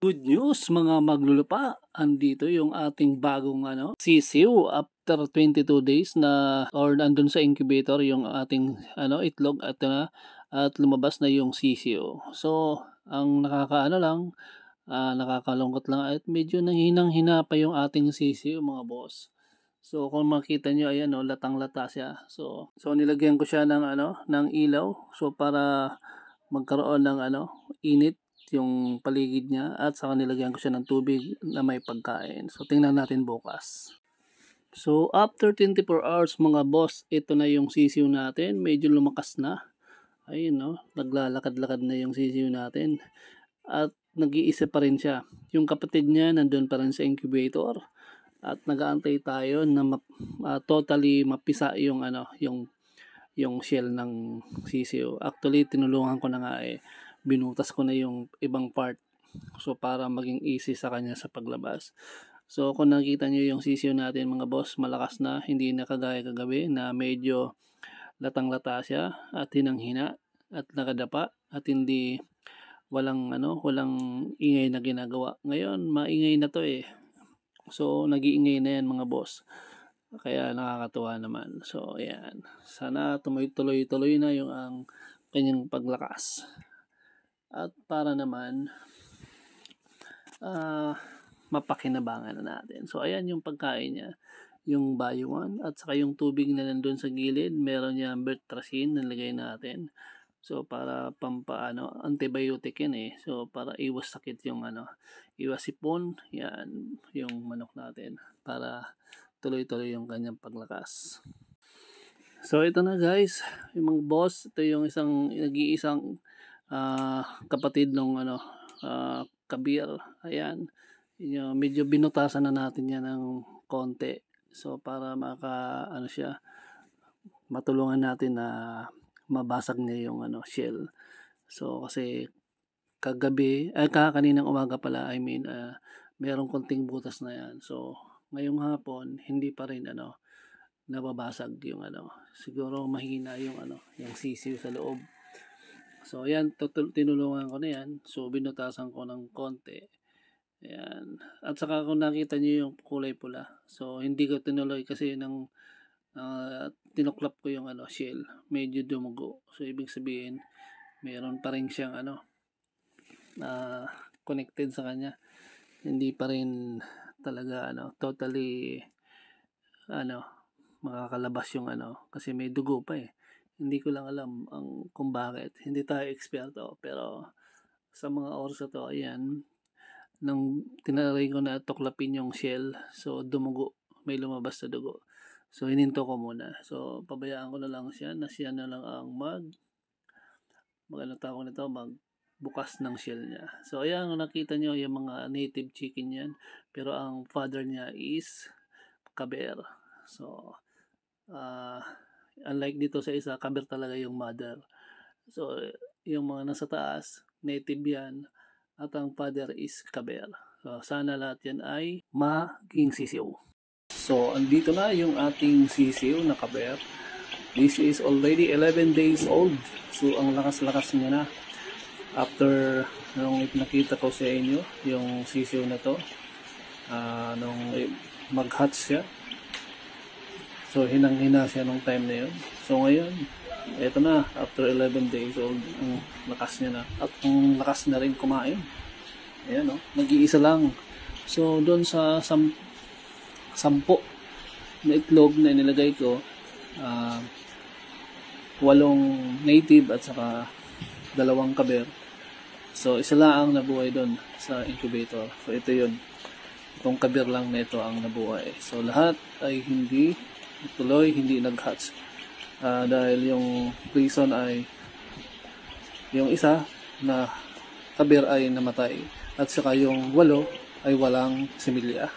Good news mga maglulupa, andito yung ating bagong sisiw after 22 days na or andun sa incubator yung ating itlog at lumabas na yung sisiw. So ang nakakalungkot lang at medyo nanghinang-hina pa yung ating sisiw mga boss. So kung makita nyo ayan latang-lata siya. So nilagyan ko siya ng ilaw so para magkaroon ng init yung paligid niya at saka nilagyan ko siya ng tubig na may pagkain. So tingnan natin bukas. So after 24 hours mga boss, ito na yung sisiw natin. Medyo lumakas na. Ayun naglalakad-lakad na yung sisiw natin. At nag-iisa pa rin siya. Yung kapatid niya nandun pa rin sa incubator. At nag-aantay tayo na totally mapisa yung shell ng sisiw. Actually tinulungan ko na nga binutas ko na yung ibang part so para maging easy sa kanya sa paglabas. So kung nakita nyo yung sisiw natin mga boss, malakas na, hindi na kagaya kagabi na medyo latang-lata siya at hinang-hina at nakadapa at hindi walang ingay na ginagawa. Ngayon maingay na to so nag-iingay na yan mga boss, kaya nakakatuwa naman. So ayan, sana tuloy-tuloy na yung ang kanyang paglakas. At para naman mapakinabangan na natin. So ayan yung pagkain niya, yung bayuan at saka yung tubig na nandun sa gilid, meron niya bertracin na nilagay natin. So para antibiotic yan So para iwas sakit yung iwas sipon, yan yung manok natin para tuloy-tuloy yung kanyang paglakas. So ito na guys, yung mga boss, ito yung nag-iisang kapatid ng kabir. Ayan, medyo binutasan na natin yan ng konti. So para matulungan natin na mabasag niya yung shell. So kasi kaninang umaga pala, merong konting butas na yan. So ngayong hapon hindi pa rin nababasag yung siguro mahina yung yung sisiw sa loob. So ayan, tinulungan ko na yan. So binutasan ko ng konti. Ayan. At saka kung nakita nyo yung kulay pula, so hindi ko tinuloy kasi ng tinuklap ko yung shell, medyo dumugo. So ibig sabihin meron pa rin siyang connected sa kanya. Hindi pa rin talaga totally makakalabas yung kasi may dugo pa Hindi ko lang alam kung bakit. Hindi tayo eksperto. Pero sa mga oras na to, ayan, nang tinaray ko na tuklapin yung shell, so dumugo. May lumabas sa dugo. So hininto ko muna. So pabayaan ko na lang siya na siya na lang ang magbukas ng shell niya. So ayan, nakita nyo yung mga native chicken yan. Pero ang father niya is kaber. So unlike dito sa isa, kaber talaga yung mother. So yung mga nasa taas, native yan, at ang father is kaber. So sana lahat yan ay maging sisiw. So andito na yung ating sisiw na kaber. This is already 11 days old. So ang lakas-lakas niya na. After nung nakita ko sa inyo yung sisiw na to, nung mag-hatch siya, so hinang-hina siya nung time na yun. So ngayon, eto na, after 11 days old, ang lakas niya na. At ang lakas na rin kumain. Ayan nag-iisa lang. So doon sa 10 na itlog na nilagay ko, 8 native at saka 2 kaber. So isa lang ang nabuhay doon sa incubator. So ito yun. Itong kaber lang na ito ang nabuhay. So lahat ay hindi nag-hatch. Dahil yung reason ay yung isa na kaber ay namatay at saka yung 8 ay walang similya.